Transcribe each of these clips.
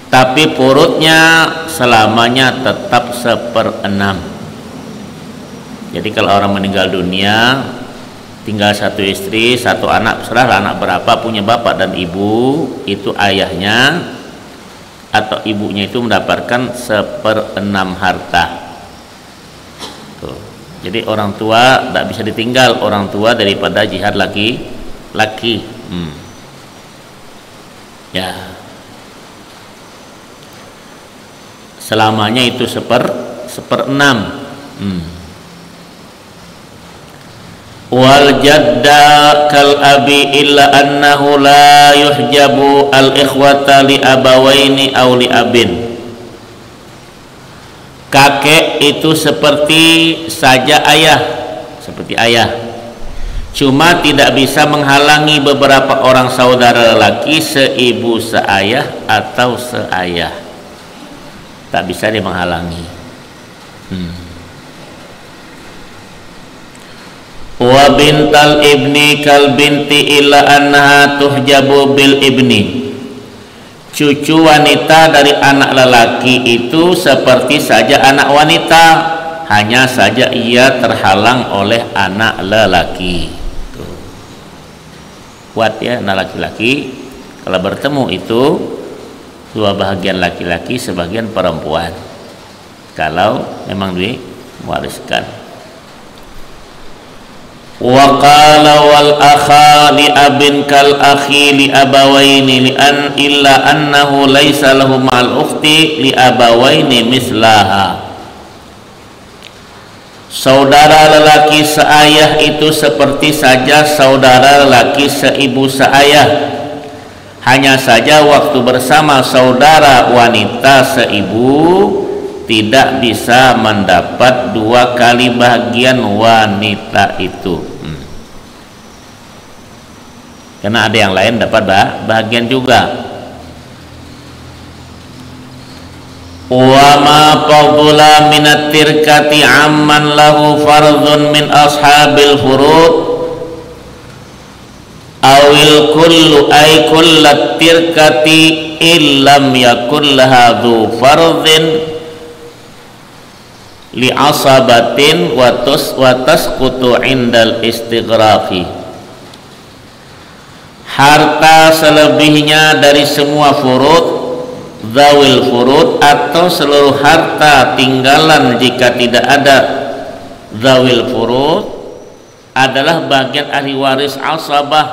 tapi purutnya selamanya tetap 1/6. Jadi kalau orang meninggal dunia tinggal satu istri, satu anak, serahlah anak berapa, punya bapak dan ibu, itu ayahnya atau ibunya itu mendapatkan 1/6 harta. Tuh. Jadi orang tua tidak bisa ditinggal, orang tua daripada jihad laki. Ya, selamanya itu 1/6. Wal jadda kal abi illa annahu la yuhjabu al ikhwata li abawaini aw li abin. Kakek itu seperti saja ayah, seperti ayah, cuma tidak bisa menghalangi beberapa orang saudara lelaki seibu seayah atau seayah, tak bisa dia menghalangi. Wa bintal ibni kal binti illa annaha tuhjabu bil ibni. Cucu wanita dari anak lelaki itu seperti saja anak wanita, hanya saja ia terhalang oleh anak lelaki. Tuh. Kuat ya anak laki-laki, kalau bertemu itu dua bahagian laki-laki sebagian perempuan, kalau memang diwariskan. Wa qala wal akha li abin kal akhi li abawaini li an illa annahu laisa lahu ma'al ukhti li abawaini mislaha. Saudara lelaki seayah itu seperti saja saudara lelaki seibu seayah, hanya saja waktu bersama saudara wanita seibu tidak bisa mendapat 2 kali bagian wanita itu. Karena ada yang lain dapat bagian juga. Wa ma fadula minat tirkati amman lahu fardun min ashabil furud awil kullu ay kullat tirkati illam yakul laha dhu fardin li asabatin wa tasqutu indal istighraqi. Harta selebihnya dari semua furud, zawil furud, atau seluruh harta tinggalan jika tidak ada zawil furud adalah bagian ahli waris asabah.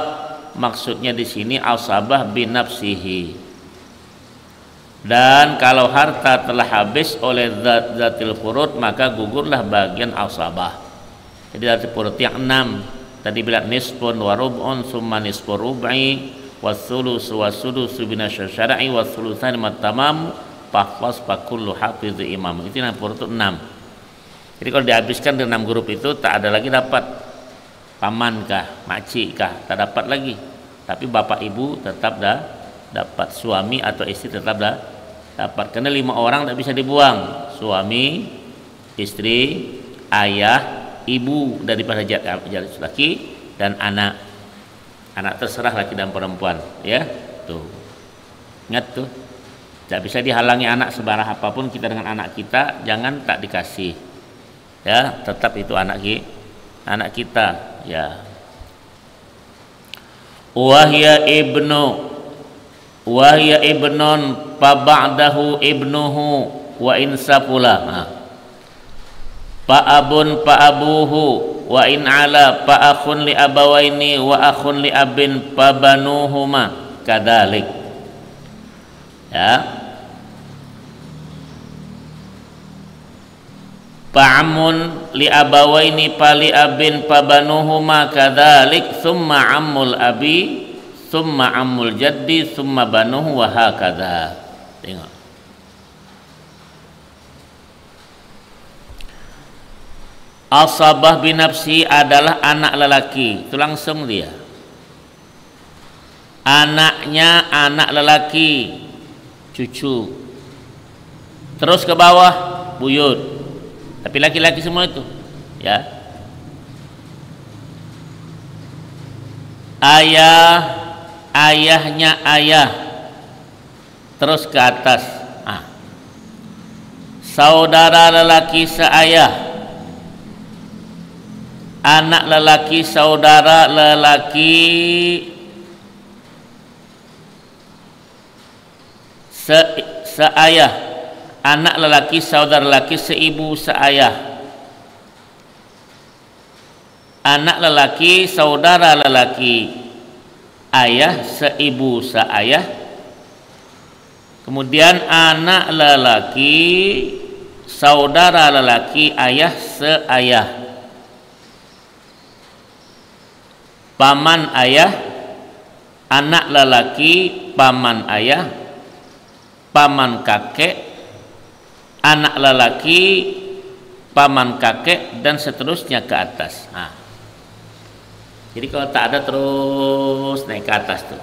Maksudnya di sini asabah binafsihi. Dan kalau harta telah habis oleh zatil furud, maka gugurlah bagian asabah. Jadi zatil furud yang 6 tadi bilang nisfun wa rub'un summa nisfu rub'i wathulusu wasudusu binasy syar'i wathulutsani matamam fahfaz fakullu hafiz imam. Itu yang furud 6. Jadi kalau dihabiskan dengan 6 grup itu tak ada lagi dapat paman kah, makcik kah, tak dapat lagi. Tapi bapak ibu tetap dapat, suami atau istri tetap dapat. Karena 5 orang tak bisa dibuang, suami, istri, ayah, ibu daripada jenis laki, dan anak terserah laki dan perempuan, ya. Tuh, ingat tuh, tak bisa dihalangi anak sebarang apapun kita dengan anak kita, jangan tak dikasih, ya, tetap itu anak kita, ya. Wahya ibnun fa ba'dahu ibnuhu wa insafula. Fa abun fa abuhu wa in ala fa akhun li abawaini wa akhun li abin fa banuhuma kadalik. Ya. Fa amun li abawaini fa li abin fa banuhuma kadalik thumma ammul abi summa ammul jaddi summa banuhu wa hakadha. Tengok. Asabah binafsi adalah anak lelaki, itu langsung dia. Anaknya anak lelaki, cucu. Terus ke bawah buyut. Tapi laki-laki semua itu, ya. Ayahnya ayah, terus ke atas. Saudara lelaki seayah, anak lelaki saudara lelaki seayah, anak lelaki saudara lelaki seibu seayah, anak lelaki saudara lelaki ayah seibu seayah, kemudian anak lelaki saudara lelaki ayah seayah, paman ayah, anak lelaki paman ayah, paman kakek, anak lelaki paman kakek, dan seterusnya ke atas. Jadi kalau tak ada terus naik ke atas tuh.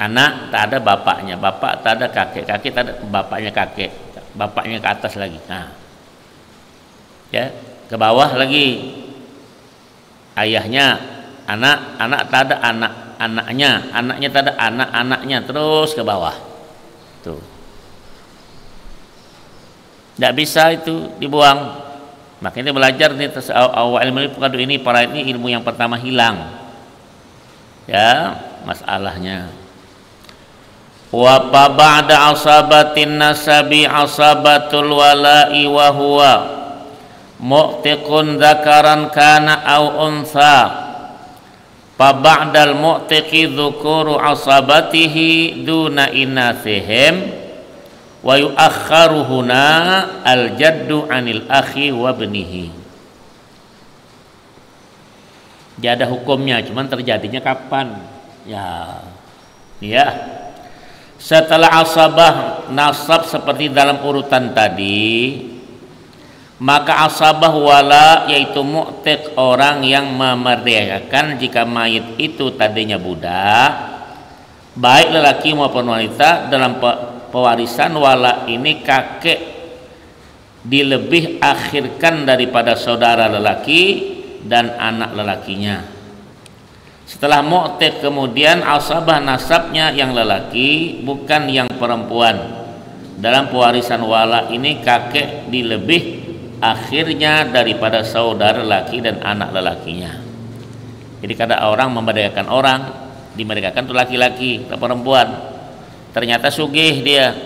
Anak tak ada bapaknya, bapak tak ada kakek, kakek tak ada bapaknya kakek, bapaknya ke atas lagi. Ya, ke bawah lagi. Ayahnya, anak tak ada anaknya, anaknya tak ada anak-anaknya, terus ke bawah. Tuh. Tidak bisa itu dibuang. Makanya belajar nih awal ilmu ini para ini ilmu yang pertama hilang. Ya, masalahnya. Wa ba'da asabatin nasabi asabatul wala'i wa huwa mu'tiqun dzakaran kana au untha. Fa ba'dal mu'tiqi dzukuru asabatihi duna inathihim wa yu'akhkharu huna al jaddu anil akhi wa ibnihi. Dia ada hukumnya, cuman terjadinya kapan? Ya. Setelah asabah nasab seperti dalam urutan tadi, maka asabah wala yaitu mu'tiq, orang yang memerdekakan jika mayit itu tadinya budak, baik lelaki maupun wanita. Dalam pewarisan wala ini kakek dilebih akhirkan daripada saudara lelaki dan anak lelakinya. Setelah mu'tiq kemudian asabah nasabnya yang lelaki bukan yang perempuan. Dalam pewarisan wala ini kakek dilebih akhirnya daripada saudara lelaki dan anak lelakinya. Jadi kadang orang memerdekakan orang, dimerdekakan itu laki-laki atau perempuan. Ternyata sugih dia,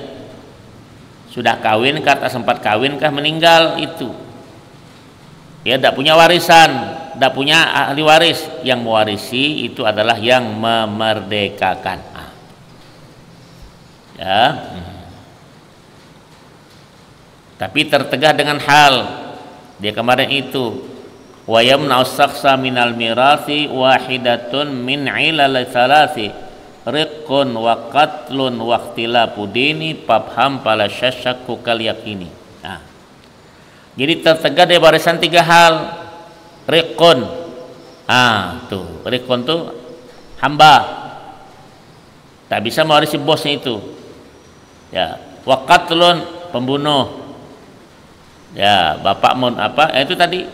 sudah kawin kah, tak sempat kawin kah, meninggal itu. Dia tidak punya warisan, tidak punya ahli waris. Yang mewarisi itu adalah yang memerdekakan. Ya. Tapi tertegah dengan hal dia kemarin itu, wa yamna'u sakhsa minal mirathi wahidatun min ilal thalathi riqqun wa qatlun wa ikhtilafu dini fafham fala syashakku kal yakini. Jadi tertegah dari barisan tiga hal. Riqqun, tuh riqqun tuh hamba, tak bisa mewarisi bosnya itu. Ya, wa qatlun pembunuh. Ya, bapak mau apa? Itu tadi.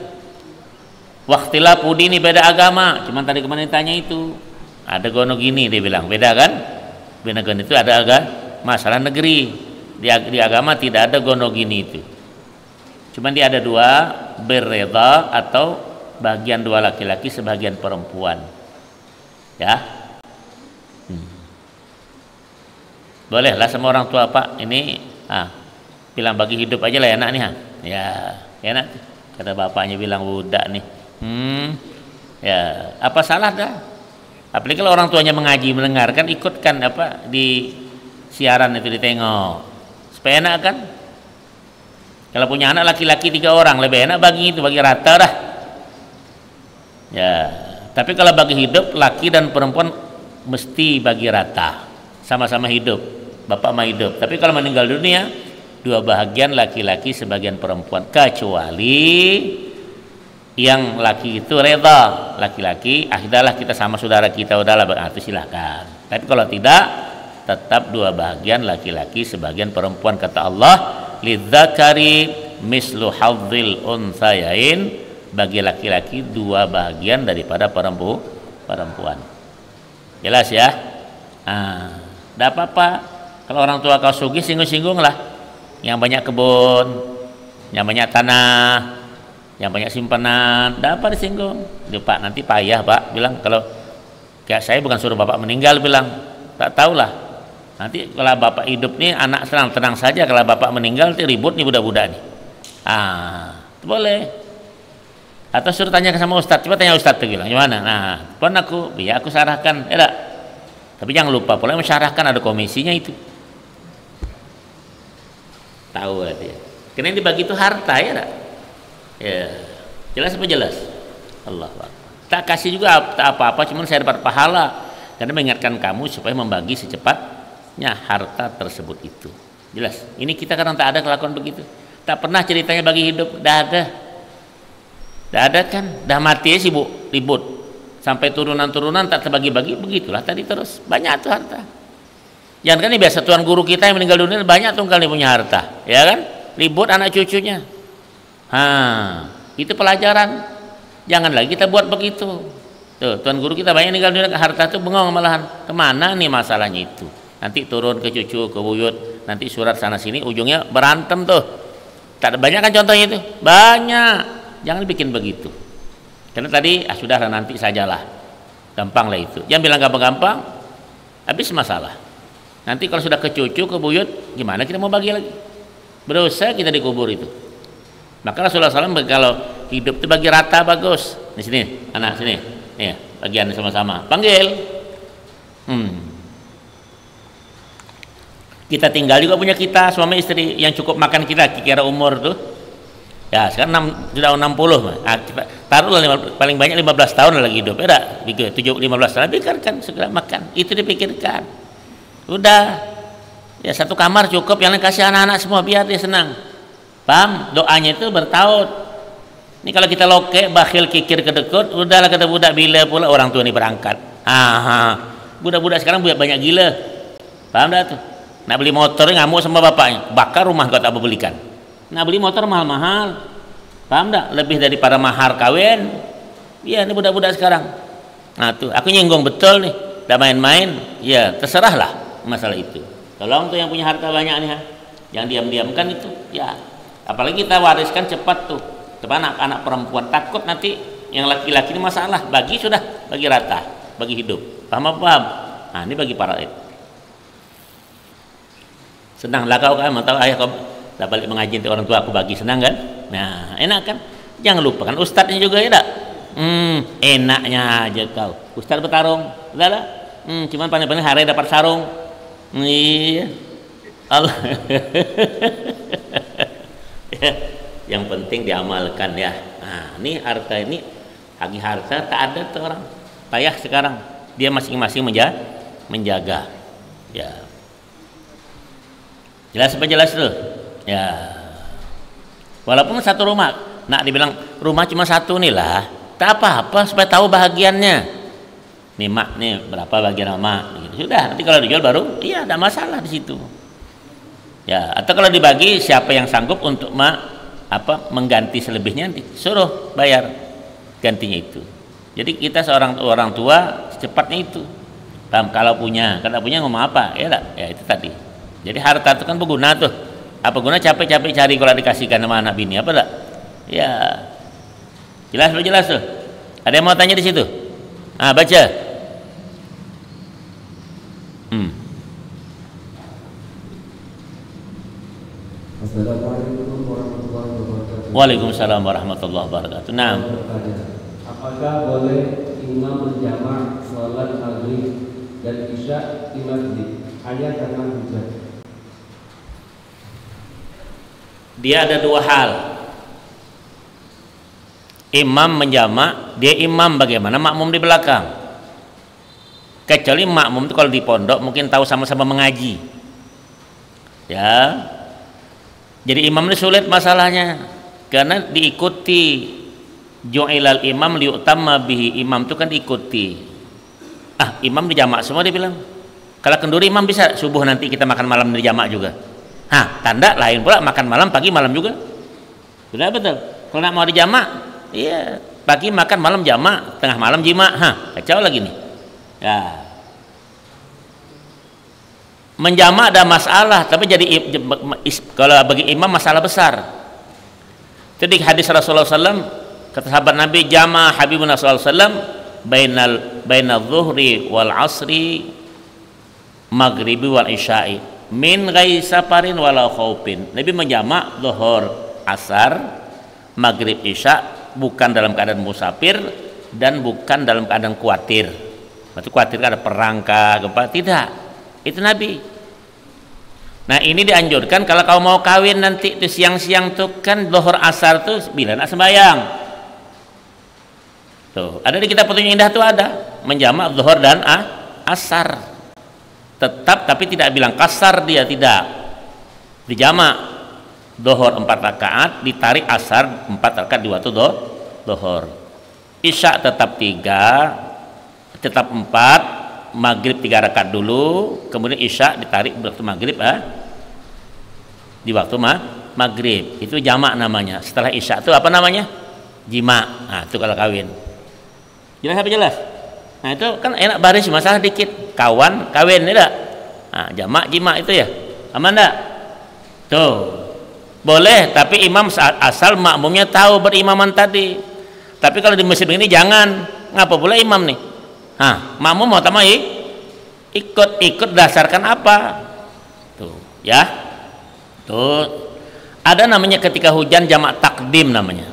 Wa ikhtilafu dini, beda agama. Cuman tadi kemarin tanya itu. Ada gono gini dia bilang, beda kan? Beda gono itu ada masalah negeri. Di agama tidak ada gono gini itu. Cuman dia ada dua, berreda atau bagian dua laki-laki sebagian perempuan. Ya. Boleh lah sama orang tua, Pak, ini bilang bagi hidup aja lah enak nih. Ya, enak. Kata bapaknya bilang budak nih. Ya, apa salah dah? Apalagi kalau orang tuanya mengaji, mendengarkan, ikutkan apa di siaran itu ditengok. Supaya enak kan? Kalau punya anak laki-laki 3 orang, lebih enak bagi itu, bagi rata dah. Ya, tapi kalau bagi hidup, laki dan perempuan mesti bagi rata, sama-sama hidup, bapak mah hidup. Tapi kalau meninggal dunia, 2 bahagian laki-laki, sebagian perempuan, kecuali yang laki itu reda, laki-laki, sudahlah kita sama saudara kita, udahlah, itu silakan. Tapi kalau tidak, tetap 2 bahagian laki-laki, sebagian perempuan. Kata Allah, lidzakari mislu hadzil unthayain, bagi laki-laki 2 bahagian daripada perempuan. Jelas ya? Tidak apa-apa Kalau orang tua kau sugih, singgung-singgung lah. Yang banyak kebun, yang banyak tanah, yang banyak simpanan, dapat disinggung. Dia, Pak, nanti payah Pak, bilang kalau kayak saya bukan suruh Bapak meninggal, bilang tak tahulah. Nanti kalau Bapak hidup nih anak tenang saja, kalau Bapak meninggal nanti ribut nih budak-budak nih. Itu boleh. Atau suruh tanya sama Ustadz, coba tanya Ustadz tuh, bilang gimana. Nah, pun aku sarahkan, ya tak? Tapi jangan lupa pula mensyarahkan, ada komisinya itu. Tahu dia. Karena yang dibagi itu harta, ya tak? Ya, jelas apa jelas? Allah Akbar. Tak kasih juga tak apa-apa, cuma saya dapat pahala karena mengingatkan kamu supaya membagi secepatnya harta tersebut itu. Jelas. Ini kita kadang tak ada kelakuan begitu. Tak pernah ceritanya bagi hidup, dah ada kan, dah mati sih Bu, ribut sampai turunan-turunan tak terbagi-bagi, begitulah tadi terus banyak tuh harta. Jangan kan ini biasa tuan guru kita yang meninggal dunia banyak tuh kali punya harta, ya kan? Ribut anak cucunya. Itu pelajaran. Jangan lagi kita buat begitu. Tuh, tuan guru kita banyak meninggal dunia, harta tuh bengong malahan. Kemana nih masalahnya itu? Nanti turun ke cucu, ke buyut, nanti surat sana sini, ujungnya berantem tuh. Tak banyak kan contohnya itu? Banyak. Jangan bikin begitu. Karena tadi sudahlah nanti sajalah. Gampang lah itu. Jangan bilang gampang-gampang, habis masalah. Nanti kalau sudah ke cucu, ke buyut, gimana kita mau bagi lagi? Berusaha kita dikubur itu. Maka Rasulullah SAW kalau hidup itu bagi rata bagus. Di sini, anak sini, nih bagian sama-sama. Panggil. Kita tinggal juga punya kita suami istri yang cukup makan kita kira umur tuh. Ya sekarang sudah 60. Taruhlah paling banyak 15 tahun lagi hidup. Ya 15 tahun pikirkan segera makan. Itu dipikirkan. Udah. Ya satu kamar cukup, yang lain kasih anak-anak semua biar dia senang. Paham? Doanya itu bertaut. Ini kalau kita loke, bakhil, kikir, kedekut, udahlah kata budak, bila pula orang tua ini berangkat. Budak-budak sekarang banyak gila. Paham dah tuh? Nak beli motor ngamuk sama bapaknya, bakar rumah kau tak belikan. Nak beli motor mahal-mahal. Paham tak? Lebih daripada mahar kawin. Iya, ini budak-budak sekarang. Nah tuh, aku nyinggung betul nih. Tak main-main. Ya, terserahlah masalah itu. Tolong tuh yang punya harta banyak nih, yang diam-diamkan itu. Ya, apalagi kita wariskan cepat tuh. Coba anak-anak perempuan takut nanti yang laki-laki ini masalah. Bagi sudah, bagi rata, bagi hidup. Paham apa paham? Nah, ini bagi para itu. Senang lah kau kan, mau tahu ayah kau tak balik mengaji untuk orang tua aku bagi, senang kan? Nah, enak kan? Jangan lupa kan ustadznya juga ya tak? Enaknya aja kau. Ustadz bertarung, udah lah. Cuman pandai-pandai hari dapat sarung. Iya. Allah. Ya, yang penting diamalkan ya. Nah, ini harta ini hagi harta tak ada tuh orang. Payah sekarang. Dia masing-masing menjaga. Ya. Jelas apa jelas tuh? Ya. Walaupun satu rumah, nak dibilang rumah cuma satu nih lah, tak apa-apa supaya tahu bahagiannya. Nih mak, nih berapa bagian mak? Gitu. Sudah, nanti kalau dijual baru, iya ada masalah di situ. Ya, atau kalau dibagi siapa yang sanggup untuk mengganti selebihnya, suruh bayar gantinya itu. Jadi kita seorang orang tua secepatnya itu. Kalau punya ngomong apa? Ya, ya itu tadi. Jadi harta itu kan berguna tuh. Apa guna capek-capek cari kalau dikasihkan sama anak bini apa tak? Ya. Jelas tuh. Ada yang mau tanya di situ? Baca. Assalamualaikum warahmatullahi wabarakatuh. Waalaikumsalam warahmatullahi wabarakatuh. Nah, apakah boleh imam menjamak sholat maghrib dan isya di masjid hanya karena hujan? dia ada dua hal. Imam menjamak, dia imam bagaimana makmum di belakang. Kecuali makmum itu kalau di pondok mungkin tahu sama-sama mengaji. Ya. Jadi imam ini sulit masalahnya karena diikuti. Ju'ilal imam liutamma bihi, imam itu kan diikuti. Imam dijamak semua dia bilang. Kalau kenduri imam bisa subuh nanti kita makan malam di jamak juga. Tanda lain pula makan malam pagi malam juga. Sudah betul. Kalau nak mau dijamak, iya, pagi makan malam jamak, tengah malam jima. Kacau lagi nih. Ya. Menjamak ada masalah, tapi jadi kalau bagi imam masalah besar. Itu di hadis Rasulullah SAW, kata sahabat Nabi, jama Habibuna SAW bainal zuhri wal asri maghribi wal isya'i min ghairi safarin wala khaufin. Nabi menjamak zuhur, asar, maghrib, isya bukan dalam keadaan musafir dan bukan dalam keadaan khawatir. Berarti khawatir ada perang kah, gempa, tidak. Itu Nabi. Nah, ini dianjurkan kalau kau mau kawin nanti itu siang-siang tuh kan zuhur asar tuh bila nak sembahyang. Tuh, ada di kitab Petunjuk Indah tuh ada menjamak zuhur dan asar. Tetap tapi tidak bilang kasar, dia tidak. Dijamak zuhur 4 rakaat, ditarik asar 4 rakaat di waktu zuhur. Isya tetap 3, tetap 4. Maghrib 3 rakaat dulu, kemudian isya ditarik waktu maghrib di waktu maghrib. Itu jamak namanya. Setelah isya itu apa namanya? Jima. Nah, itu kalau kawin. Jelas apa jelas? Nah, itu kan enak, baris masalah dikit. Kawan kawin tidak? Nah, jamak jima itu ya. Aman enggak? Tuh. Boleh, tapi imam asal makmumnya tahu berimaman tadi. Tapi kalau di masjid ini jangan. Ngapa pula imam nih? Makmum mau tamai ikut dasarkan apa? Tuh, ya. Tuh. Ada namanya ketika hujan jamak takdim namanya.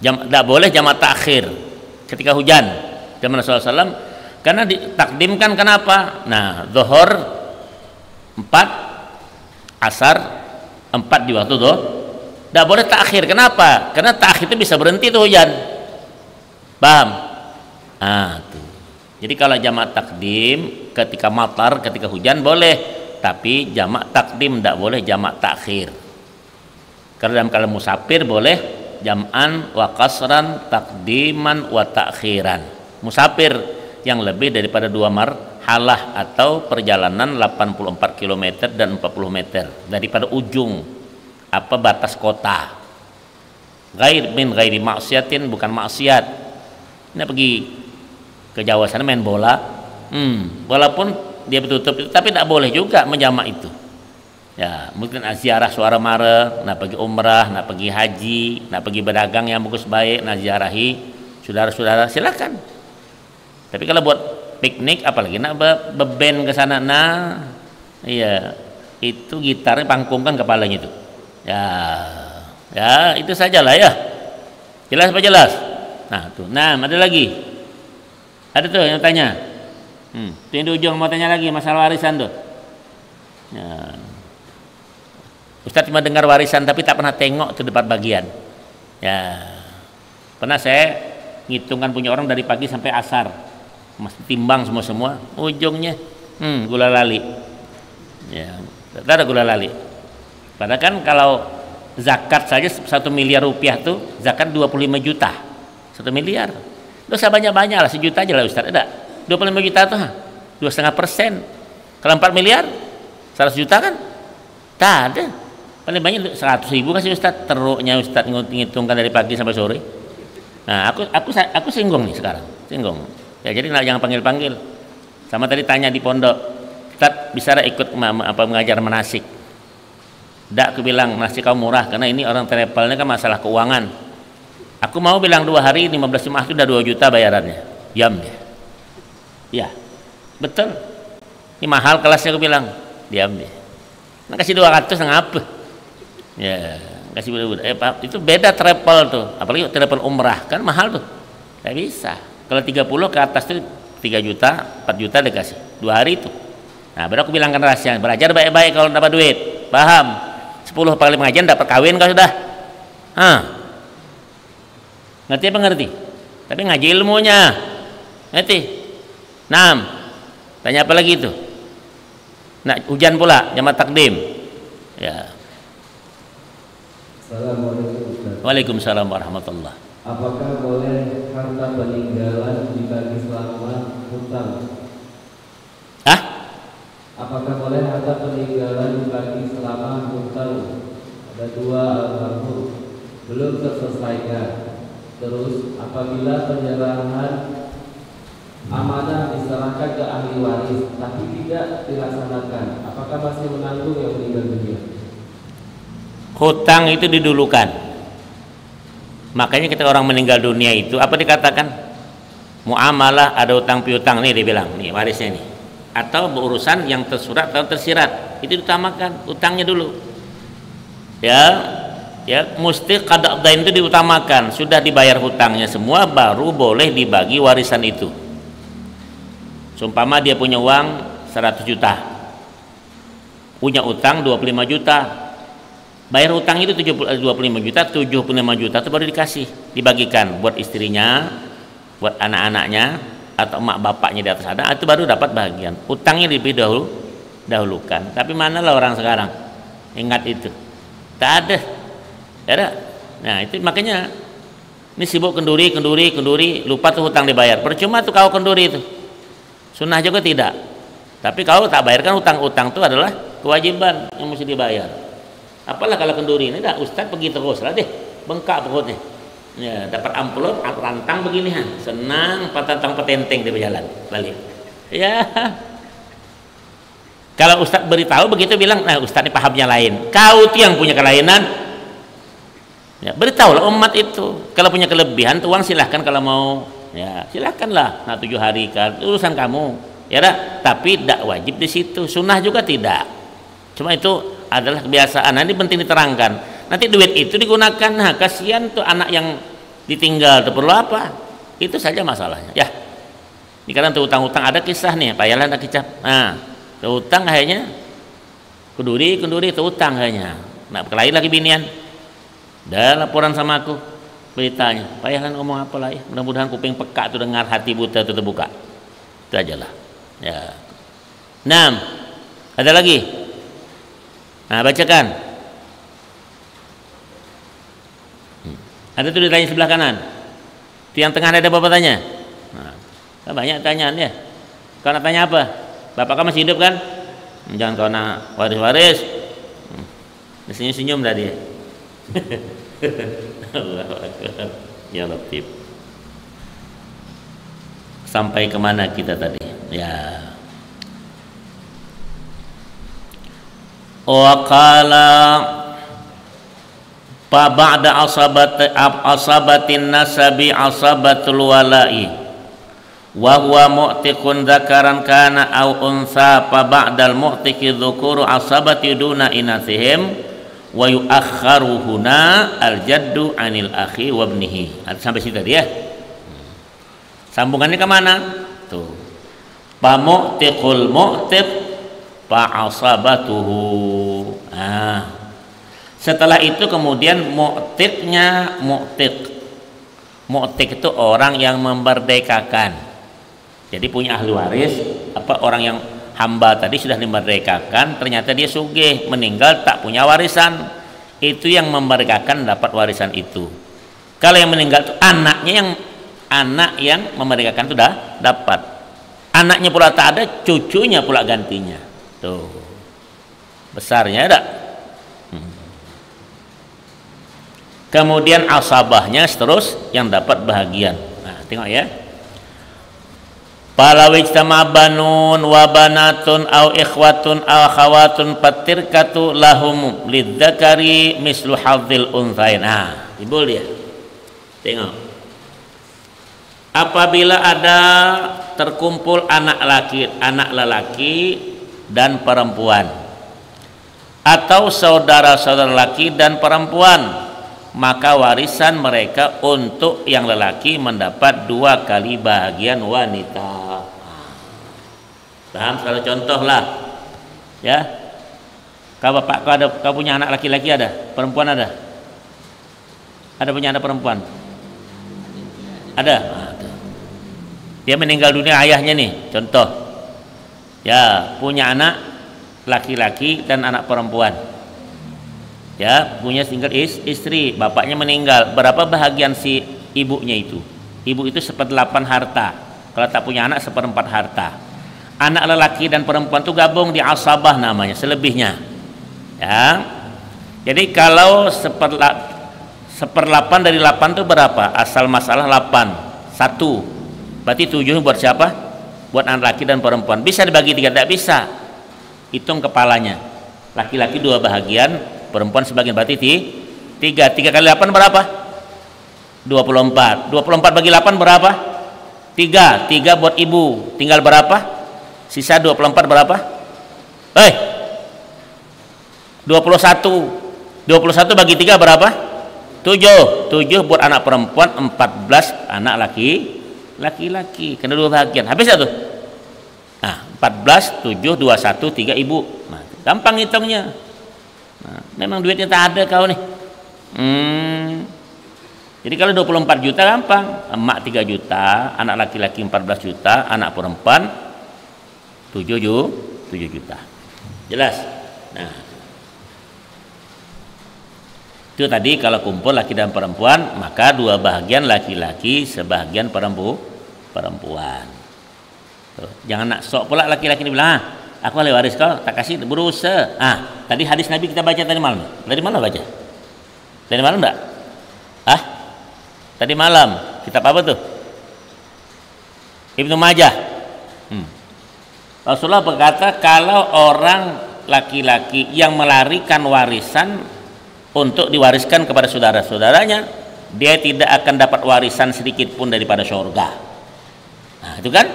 Tidak boleh jamak takhir ketika hujan. Zaman Rasulullah SAW karena ditakdimkan kenapa? Nah, zuhur 4, asar 4 di waktu tuh. Tidak boleh takhir. Kenapa? Karena takhir itu bisa berhenti tuh hujan. Paham? Tuh. Jadi kalau jamak takdim ketika matar, ketika hujan boleh, tapi jamak takdim tidak boleh jamak takhir. Karena dalam kalau musafir boleh jam'an wa qasran takdiman wa takhiran. Musafir yang lebih daripada 2 marhalah atau perjalanan 84 km dan 40 meter daripada ujung batas kota. Ghairi maksiatin, bukan maksiat. Ini pergi ke Jawa sana main bola, walaupun dia bertutup itu, tapi tidak boleh juga menjamak itu. Ya, mungkin ziarah suara mare, nak pergi umrah, nak pergi haji, nak pergi berdagang yang bagus baik, nak ziarahi saudara-saudara, silakan. Tapi kalau buat piknik, apalagi nak beben ke sana, iya, itu gitarnya pangkungkan kepalanya itu. Ya, itu sajalah ya. Jelas apa jelas? Nah, tuh. Nah, ada lagi. Ada tuh yang tanya. Tuh yang di ujung mau tanya lagi masalah warisan tuh. Ya. Ustadz cuma dengar warisan tapi tak pernah tengok tuh depan bagian. Ya. Pernah saya ngitungkan punya orang dari pagi sampai asar. Masih timbang semua ujungnya gula lali. Ya, tak ada gula lali. Padahal kan kalau zakat saja 1 miliar rupiah tuh zakat 25 juta. 1 miliar. Dosa banyak-banyak lah, 1 juta aja lah Ustaz. Ada 25 juta tuh 2,5%. Kalau 4 miliar 100 juta kan tak ada. Paling banyak 100 ribu kasih Ustaz. Teruknya Ustaz ngitungkan dari pagi sampai sore. Nah, aku singgung nih sekarang, singgung ya. Jadi jangan panggil-panggil. Sama tadi tanya di pondok, Ustaz bisa ikut mengajar manasik? Tidak, aku bilang manasik kau murah karena ini orang travelnya kan masalah keuangan. Aku mau bilang 2 hari 15 Jumat itu udah 2 juta bayarannya. Diam dia. Ya, betul. Ini mahal kelasnya, aku bilang. Diam dia. Nah, kasih 200 ngapa? Ya, kasih itu beda travel tuh. Apalagi travel umrah kan mahal tuh. Tidak bisa. Kalau 30 ke atas tuh 3 juta, 4 juta dikasih 2 hari itu. Nah, baru aku bilangkan rahasia. Belajar baik-baik kalau dapat duit. Paham? 10 kali pengajian dapat kawin kau sudah. Ngerti apa ngerti? Tapi ngaji ilmunya. Ngerti? 6. Tanya apa lagi itu? Nah, hujan pula, jamak takdim. Ya. Assalamualaikum Ustaz. Waalaikumsalam warahmatullah. Apakah boleh harta peninggalan dibagi selama hutang? Apakah boleh harta peninggalan dibagi selama hutang? Ada 2 almarhum belum terselesaikan. Terus apabila penyerahan Amanah diserahkan ke ahli waris tapi tidak dilaksanakan, apakah masih menanggung yang meninggal dunia? Hutang itu didulukan. Makanya kita orang meninggal dunia itu apa dikatakan? Muamalah ada utang piutang nih dibilang, nih warisnya nih. Atau berurusan yang tersurat atau tersirat, itu diutamakan utangnya dulu. Ya mesti qada' dain itu diutamakan, sudah dibayar hutangnya semua baru boleh dibagi warisan itu. Seumpama dia punya uang 100 juta, punya utang 25 juta, bayar utang itu 25 juta, 75 juta itu baru dikasih, dibagikan buat istrinya, buat anak-anaknya, atau emak bapaknya di atas ada, itu baru dapat bagian. Utangnya lebih dahulukan. Tapi manalah orang sekarang ingat itu, tak ada. Nah itu makanya ini sibuk kenduri, lupa tuh hutang dibayar. Percuma tuh kau kenduri itu, sunnah juga tidak. Tapi kau tak bayarkan utang-utang itu adalah kewajiban yang mesti dibayar. Apalah kalau kenduri ini, dah Ustaz pergi terus lah deh, bengkak perutnya. Ya, dapat amplop rantang begini, senang patantang petenteng dia berjalan balik. Ya, kalau Ustaz beritahu begitu bilang, nah Ustaz ini pahamnya lain, kau tuh yang punya kelainan. Ya, beritahulah umat itu. Kalau punya kelebihan tuh uang silahkan, kalau mau ya silahkanlah. Nah 7 hari kan urusan kamu, ya dah. Tapi tidak wajib di situ, sunnah juga tidak. Cuma itu adalah kebiasaan. Nanti penting diterangkan. Nanti duit itu digunakan, nah kasihan tuh anak yang ditinggal tuh perlu apa? Itu saja masalahnya. Ya, ini karena tuh utang-utang ada kisah nih, Pak Yalan ada kisah. Nah, tuh utang kayaknya kenduri itu utang kayaknya. Nah, kelain lagi binian. Dah laporan sama aku beritanya. Pak Yalan ngomong apa lah ya? Mudah-mudahan kuping peka tuh dengar, hati buta tuh terbuka. Itu aja lah. Ya. 6. Ada lagi? Nah, bacakan. Ada tuh ditanya sebelah kanan. Itu yang tengah ada bapak tanya. Nah, banyak tanyaan ya. Kau nak tanya apa? Bapak kamu masih hidup kan? Jangan kau nak waris-waris. Senyum-senyum dah dia. Ya Latif. Sampai kemana kita tadi? Ya. Waqala fa ba'da asabatin nasabi asabatul wala'i wa huwa mu'tiqun dzakaran kana aw unsa fa ba'dal mu'tiqi dzukuru asabati duna inathihim wa yu'akhkharu huna al jaddu anil akhi wa ibnihi. Sampai situ tadi ya. Sambungannya ke mana? Tuh. Fa mu'tiqul mu'tiq fa asabatuhu. Setelah itu kemudian mu'tiqnya mu'tiq itu orang yang memerdekakan. Jadi punya ahli waris, apa orang yang hamba tadi sudah dimerdekakan, ternyata dia sugih, meninggal tak punya warisan. Itu yang memerdekakan dapat warisan itu. Kalau yang meninggal itu anak yang memerdekakan itu dah dapat. Anaknya pula tak ada, cucunya pula gantinya. Tuh. Besarnya ada. Kemudian asabahnya terus yang dapat bahagian. Nah, tengok ya. Pala wijtama banun wa banatun au ikhwatun au akhawatun patirkatu lahum lidzakari mislu hadzil unthain. Nah, timbul dia. Tengok. Apabila ada terkumpul anak lelaki dan perempuan, atau saudara-saudara laki dan perempuan, maka warisan mereka untuk yang lelaki mendapat 2 kali bahagian wanita. Paham? Kalau contoh lah, ya. Kau bapak kau punya anak laki-laki ada, perempuan ada? Ada punya anak perempuan? Ada. Dia meninggal dunia ayahnya nih, contoh. Ya, punya anak laki-laki dan anak perempuan. Ya, punya single istri, bapaknya meninggal. Berapa bahagian si ibunya itu? Ibu itu 1/8 harta. Kalau tak punya anak 1/4 harta. Anak lelaki dan perempuan itu gabung di asabah namanya, selebihnya. Ya. Jadi kalau 1/8 dari 8 itu berapa? Asal masalah 8. 1. Berarti 7 buat siapa? Buat anak laki dan perempuan. Bisa dibagi 3? Tidak bisa. Hitung kepalanya. Laki-laki 2 bahagian, perempuan sebagian. Berarti 3 kali 8 berapa? 24. 24 bagi 8 berapa? 3 buat ibu. Tinggal berapa? Sisa 24 berapa? 21 bagi 3 berapa? 7 buat anak perempuan, 14 anak laki-laki. Kena 2 bagian. Habis satu. Nah, 14, 7, 21, 3 ibu. Nah, gampang hitungnya. Nah, memang duitnya tak ada kau nih. Jadi kalau 24 juta gampang. Emak 3 juta, anak laki-laki 14 juta, anak perempuan 7 juta. Jelas? Nah, itu tadi kalau kumpul laki dan perempuan, maka 2 bahagian laki-laki, sebahagian perempuan. Tuh, jangan nak sok pula laki-laki ini bilang, aku ahli waris kau, tak kasih, berusaha. Tadi hadis Nabi kita baca tadi malam. Tadi mana baca? Tadi malam enggak? Tadi malam. Kitab apa tuh? Ibnu Majah. Rasulullah berkata, kalau orang laki-laki yang melarikan warisan untuk diwariskan kepada saudara-saudaranya, dia tidak akan dapat warisan sedikit pun daripada surga. Nah, itu kan?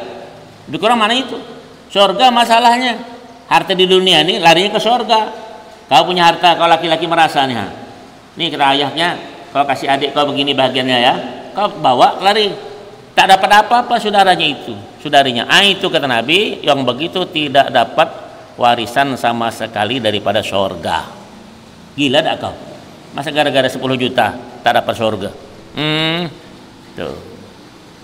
Lebih kurang mana itu? Surga masalahnya. Harta di dunia ini larinya ke surga. Kau punya harta, kau laki-laki merasa nih, nih kata ayahnya, kau kasih adik kau begini bagiannya ya, kau bawa lari, tak dapat apa-apa saudarinya. Itu kata Nabi, yang begitu tidak dapat warisan sama sekali daripada surga. Gila tak kau? Masa gara-gara 10 juta tak dapat surga? Tuh.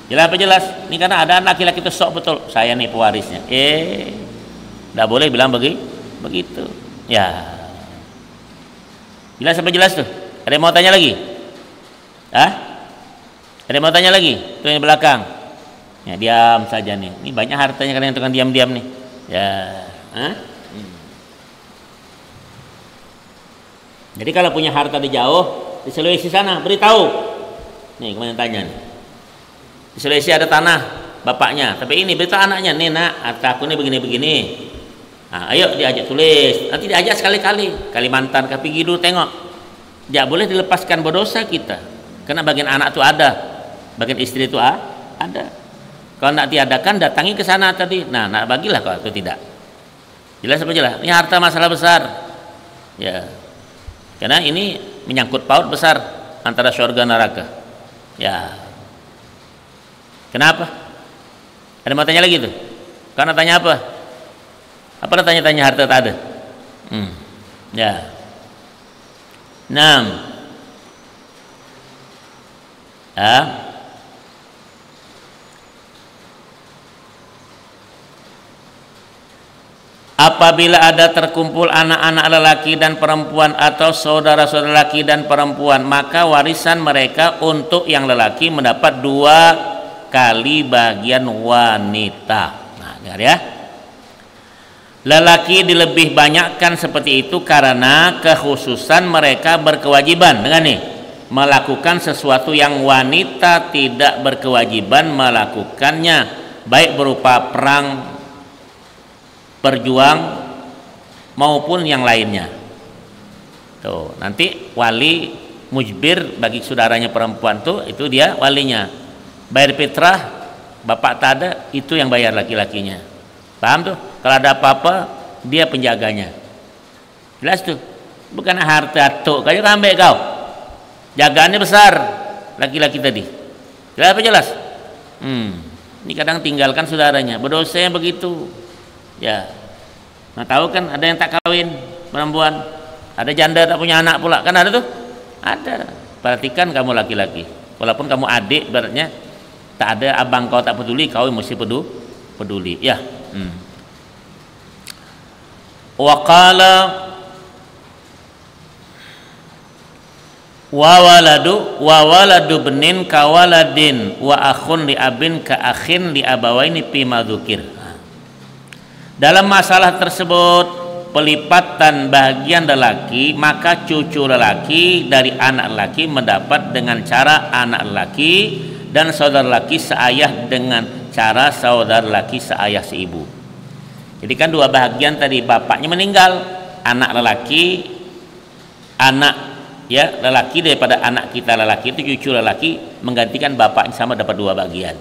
Jelas apa jelas? Ini karena ada laki-laki itu sok betul, saya nih pewarisnya. Tidak boleh bilang begitu. Ya. Jelas apa jelas tuh? Ada yang mau tanya lagi? Ada yang mau tanya lagi? Tuh yang di belakang. Ya, diam saja nih. Ini banyak hartanya kalian tukang diam-diam nih. Ya. Jadi kalau punya harta di jauh, di Sulawesi sana, beritahu. Nih, kemarin tanya nih. Di Sulawesi ada tanah bapaknya, tapi ini beritahu anaknya, nih nak, hartaku ini begini-begini. Ayo diajak tulis. Nanti diajak sekali-kali. Kalimantan, pergi dulu tengok. Tidak boleh dilepaskan berdosa kita. Karena bagian anak itu ada, bagian istri itu ada. Kalau nak diadakan, datangi ke sana tadi. Nah, nak bagilah kalau itu tidak. Jelas apa jelas? Ini harta masalah besar. Ya. Karena ini menyangkut paut besar antara surga neraka. Ya. Kenapa? Ada mau tanya lagi tuh? Karena tanya apa? Apa tanya-tanya harta tak ada? Ya. 6. Apabila ada terkumpul anak-anak lelaki dan perempuan atau saudara-saudara lelaki dan perempuan, maka warisan mereka untuk yang lelaki mendapat 2 kali bagian wanita. Nah, dengar ya. Lelaki dilebih banyakkan seperti itu karena kekhususan mereka berkewajiban dengan nih melakukan sesuatu yang wanita tidak berkewajiban melakukannya, baik berupa perang, berjuang maupun yang lainnya. Tuh, nanti wali mujbir bagi saudaranya perempuan tuh, itu dia walinya. Bayar fitrah, bapak tak ada, itu yang bayar laki-lakinya. Paham tuh? Kalau ada apa-apa, dia penjaganya. Jelas tuh. Bukan harta tuh, kayu ambek kau. Jagaannya besar laki-laki tadi. Jelas apa jelas? Ini kadang tinggalkan saudaranya, berdosa yang begitu. Ya. Nah, tahu kan ada yang tak kawin perempuan, ada janda tak punya anak pula, kan ada tuh? Ada. Perhatikan kamu laki-laki. Walaupun kamu adik, ibaratnya tak ada abang kau tak peduli, kau mesti peduli. Ya. Wa qala wa waladu benin ka waladin wa akhun li abin ka akhin li abawaini fi madzukir. Dalam masalah tersebut pelipatan bagian lelaki, maka cucu lelaki dari anak lelaki mendapat dengan cara anak lelaki dan saudara laki seayah dengan cara saudara laki seayah seibu. Jadi kan dua bahagian tadi, bapaknya meninggal, anak lelaki, anak ya lelaki daripada anak kita lelaki itu cucu lelaki menggantikan bapaknya, sama dapat dua bagian.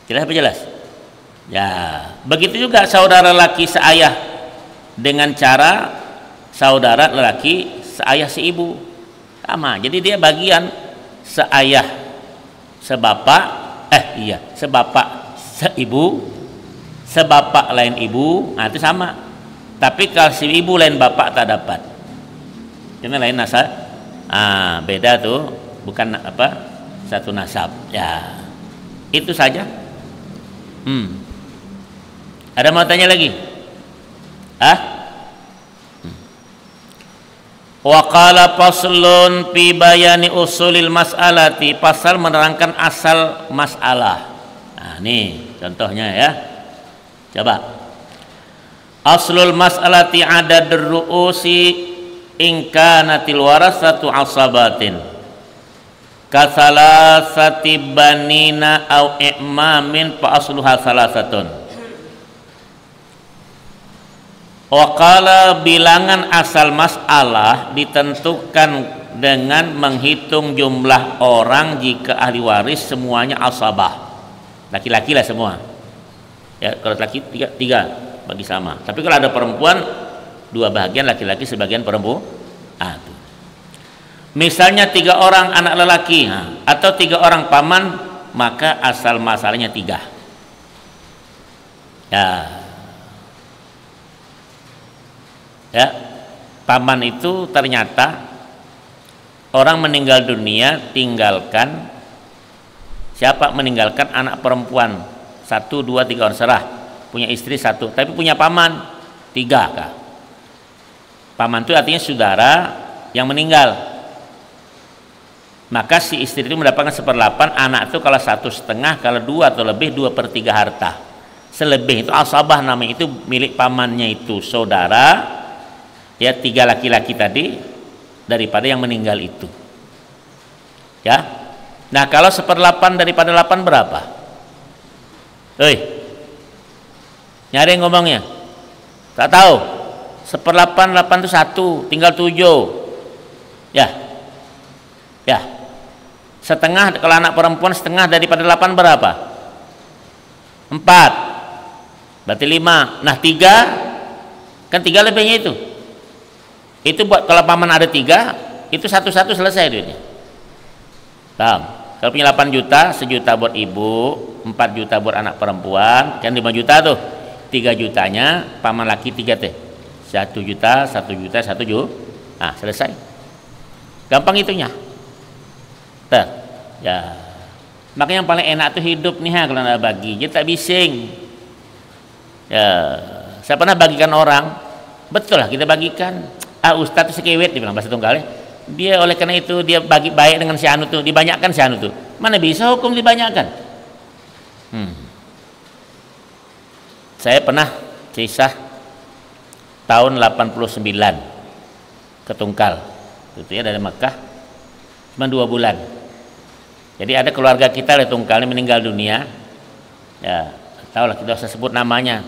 Jelas apa jelas? Ya, begitu juga saudara laki seayah dengan cara saudara lelaki seayah seibu, sama. Jadi dia bagian seayah sebapak, sebapak seibu, sebapak lain ibu, nah itu sama. Tapi kalau si ibu lain bapak tak dapat, ini lain nasab. Beda tuh, bukan satu nasab. Ya, itu saja. Ada mau tanya lagi? Wa qala faslun fi bayani usulil mas'alati, pasal menerangkan asal masalah. Nah, nih contohnya ya. Coba. Aslul mas'alati adadur ru'usi in kanatil warasatu asabatin kasalasati banina au i'mamin fa asluha salasatun. Wakala bilangan asal masalah ditentukan dengan menghitung jumlah orang jika ahli waris semuanya asabah, laki-laki lah semua ya. Kalau laki tiga bagi sama, tapi kalau ada perempuan dua bahagian, laki-laki sebagian perempuan. Misalnya 3 orang anak lelaki atau 3 orang paman, maka asal masalahnya 3 ya. Paman itu ternyata orang meninggal dunia tinggalkan siapa? Meninggalkan anak perempuan 1, 2, 3 orang, serah, punya istri 1, tapi punya paman 3 kah? Paman itu artinya saudara yang meninggal, maka si istri itu mendapatkan 1/8, anak itu kalau 1/2, kalau 2 atau lebih 2/3 harta. Selebih itu asabah namanya, itu milik pamannya, itu saudara ya, 3 laki-laki tadi daripada yang meninggal itu ya. Nah, kalau 1/8 daripada 8 berapa? Nyari ngomongnya tak tahu. 1/8 8 itu 1, tinggal 7 ya. Setengah kalau anak perempuan, setengah daripada 8 berapa? 4, berarti 5. Nah, 3 kan 3 lebihnya itu buat kalau paman ada 3, itu 1-1 selesai duitnya. Paham? Kalau punya 8 juta, 1 juta buat ibu, 4 juta buat anak perempuan, kan 5 juta tuh. 3 jutanya paman laki 3 teh. 1 juta, 1 juta, 1 juta. Nah, selesai. Gampang itunya. Ya. Makanya yang paling enak tuh hidup nih kalau ada bagi, jadi tak bising. Ya, saya pernah bagikan orang, betul lah kita bagikan. Ustadz itu sekewet, dibilang bahasa tunggalnya. Dia oleh karena itu dia bagi baik dengan si anu tuh, dibanyakan si anu tuh. Mana bisa hukum dibanyakan? Saya pernah kisah tahun 89 ke Tungkal, itu ya, dari Mekah, cuma 2 bulan. Jadi ada keluarga kita di Tungkal meninggal dunia. Ya, tahu lah, kita usah sebut namanya.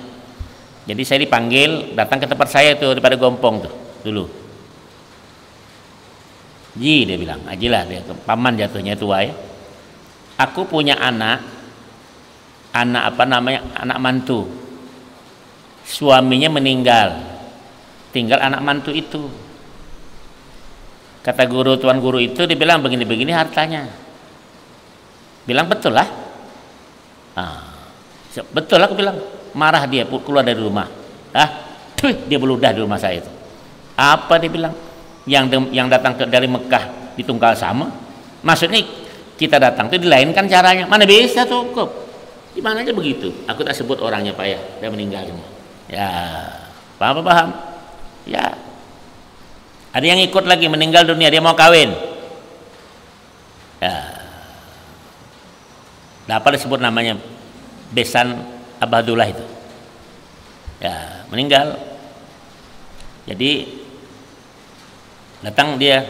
Jadi saya dipanggil datang ke tempat saya itu daripada Gompong tuh dulu. Ji, dia bilang, ajilah dia paman jatuhnya tua ya. Aku punya anak anak mantu. Suaminya meninggal, tinggal anak mantu itu. Kata guru, tuan guru itu dibilang begini-begini hartanya. Bilang betul lah. Betul lah, aku bilang. Marah dia keluar dari rumah. Dia beludah di rumah saya itu. Apa dia bilang? Yang datang dari Mekah di Tungkal sama. Maksudnya kita datang itu dilainkan caranya. Mana bisa cukup? Di mana aja begitu. Aku tak sebut orangnya Pak ya, dia meninggal semua. Ya, paham? Ya. Ada yang ikut lagi meninggal dunia, dia mau kawin. Ya. Apa disebut namanya? Besan Abadullah itu. Ya, meninggal. Jadi datang dia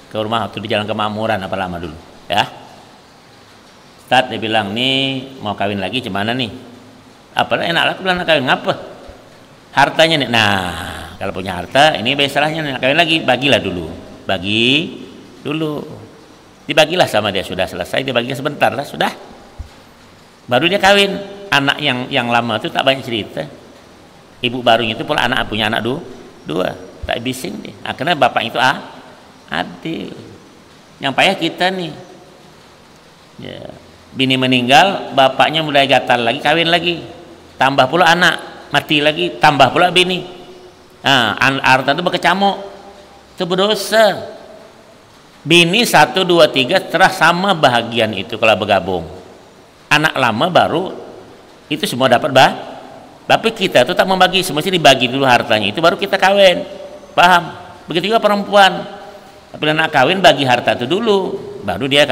ke rumah waktu di Jalan Kemakmuran, apa lama dulu, ya. Ustaz dia bilang nih mau kawin lagi gimana nih? Apalah enak lah aku bilang nak kawin ngapa? Hartanya nih. Nah, kalau punya harta ini biasanya nak kawin lagi bagilah dulu. Bagi dulu. Dibagilah sama dia sudah selesai dibagilah sebentar lah sudah. Baru dia kawin. Anak yang lama itu tak banyak cerita. Ibu barunya itu pula anak punya anak dua. Tak bising dia. Nah, karena bapak itu adil. Yang payah kita nih. Ya. Bini meninggal, bapaknya mulai gatal lagi, kawin lagi, tambah pula anak, mati lagi, tambah pula bini. Nah, harta itu berkecamuk, itu berdosa. Bini 1, 2, 3 terah sama bahagian itu kalau bergabung. Anak lama baru itu semua dapat tapi kita itu tak membagi, semestinya dibagi dulu hartanya, itu baru kita kawin. Paham? Begitu juga perempuan. Tapi anak kawin bagi harta itu dulu, baru dia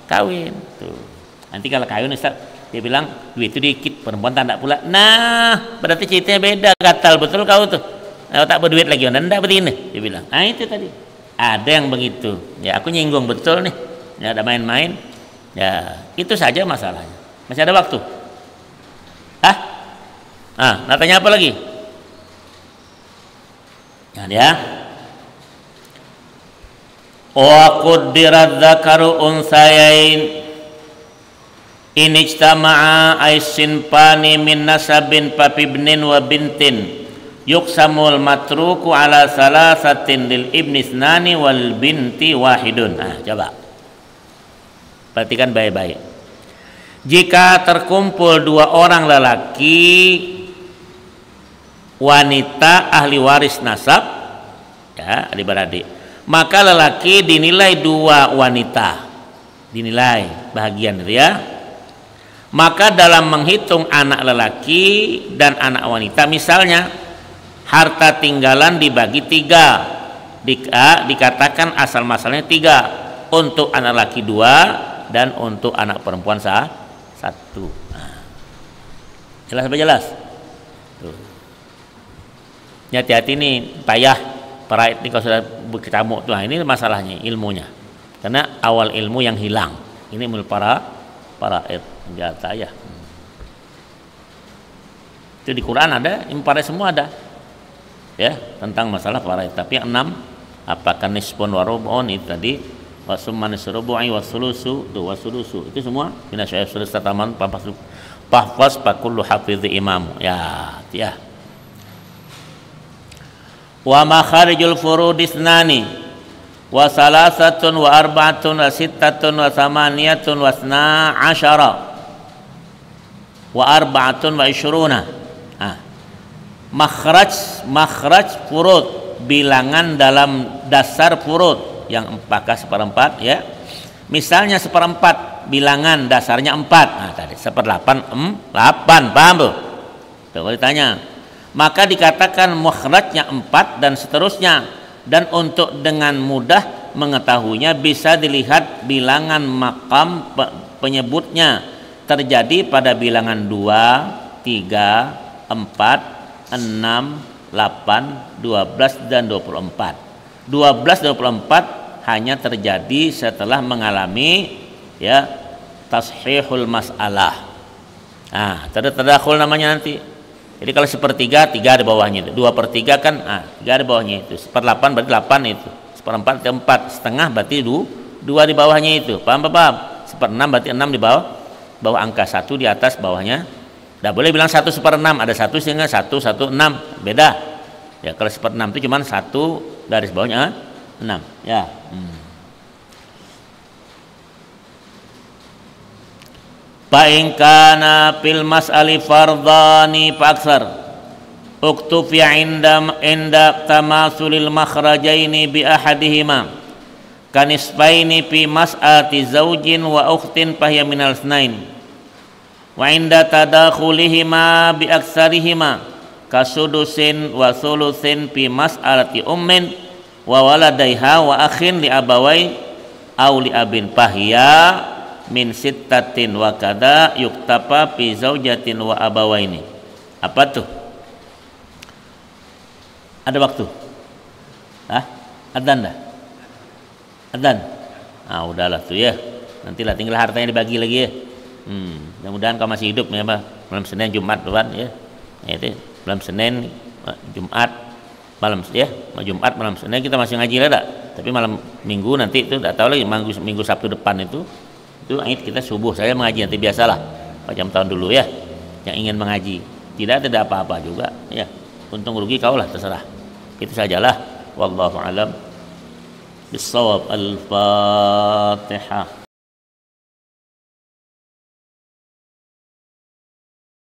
kawin. Tuh. Nanti kalau kawin Ustaz, dia bilang duit itu dikit, perempuan tak pula. Nah, berarti ceritanya beda, gatal betul kau tuh. Kalau tak berduit lagi, ndak begini, dia bilang. Nah, itu tadi. Ada yang begitu. Ya, aku nyinggung betul nih. Ya, ada main-main. Ya, itu saja masalahnya. Masih ada waktu? Nak tanya apa lagi? Nah, dia. Wa quddirat dzakaru unsayain in ijtama'a ay sinfani min nasabin papibnin wa bintin yuksamul matruku ala salasatin lil ibni isnani wal binti wahidun. Coba perhatikan baik-baik. Jika terkumpul 2 orang lelaki wanita ahli waris nasab, ya adik-beradik, maka lelaki dinilai 2 wanita, dinilai bahagian itu ya. Maka dalam menghitung anak lelaki dan anak wanita, misalnya harta tinggalan dibagi 3, dikatakan asal masalahnya 3, untuk anak laki 2 dan untuk anak perempuan 1. Jelas apa jelas? Tuh. Hati-hati nih, payah peraid nih kalau sudah berkecamuk tuh. Ini masalahnya ilmunya, karena awal ilmu yang hilang. Ini ilmu para senjata ya. Itu di Quran ada, impare semua ada. Ya, tentang masalah faraid. Tapi yang 6 apakah nisbun wa rub'un itu tadi, wa summa nisrubu'i wa sulusu, itu semua bina syai'if sulus tataman pahfaz fa kullu hafidhi imamu. Ya. Wa makharijul furud isnani wa salasatun wa arba'atun wa sittatun wa samaniyatun wa isna asyara wa arba'atun wa isyruna. Makhraj furud, bilangan dalam dasar furud yang 4 seperempat ya. Misalnya seperempat bilangan dasarnya 4. Tadi 1/8 8, paham tuh? Kalau ditanya, maka dikatakan makhrajnya 4 dan seterusnya. Dan untuk dengan mudah mengetahuinya bisa dilihat bilangan makam penyebutnya terjadi pada bilangan 2, 3, 4, 6, 8, 12 dan 24. 12 dan 24 hanya terjadi setelah mengalami ya tashihul mas'alah. Tadakhul namanya nanti. Jadi kalau 1/3, 3 di bawahnya itu. 2/3 kan 3 di bawahnya itu. 1/8 berarti 8 itu. 1/4 4, setengah berarti 2 di bawahnya itu. Paham? 1/6 berarti 6 di bawah angka 1 di atas bawahnya. Tidak boleh bilang 1/6, ada 1 sehingga 1, 1, 6, beda. Ya, kalau 1/6 itu cuma 1 garis bawahnya 6. Ya. Fa in kana fil mas'ali fardhani fa aktsar uktufiya inda tamasulil makhrajaini bi ahadihima kanisfaini fi mas'ati zaujin wa ukhtin fahiya minal itsnain wa inda tadakhulihima bi aktsarihima kasudusin wa sulusin fi mas'alati ummin wa waladaiha wa akhin li abawai aw li abin fahiya min sittatin wa kada yuktafa fi zaujatin wa abawaini. Apa tuh? Ada waktu? Adzan dah? Adzan? Udahlah tuh ya. Nantilah tinggal hartanya dibagi lagi ya. Mudah-mudahan kau masih hidup ya, malam Senin Jumat tuan ya. Itu malam Senin Jumat malam ya, Jumat malam Senin kita masih ngaji lah dak. Tapi malam Minggu nanti itu tidak tahu lagi, minggu Sabtu depan itu kita subuh saya mengaji nanti biasalah macam tahun dulu ya. Yang ingin mengaji tidak ada apa-apa juga ya. Untung rugi kau lah terserah. Itu sajalah. Wallahu alam. Bissawab. Al-Fatihah.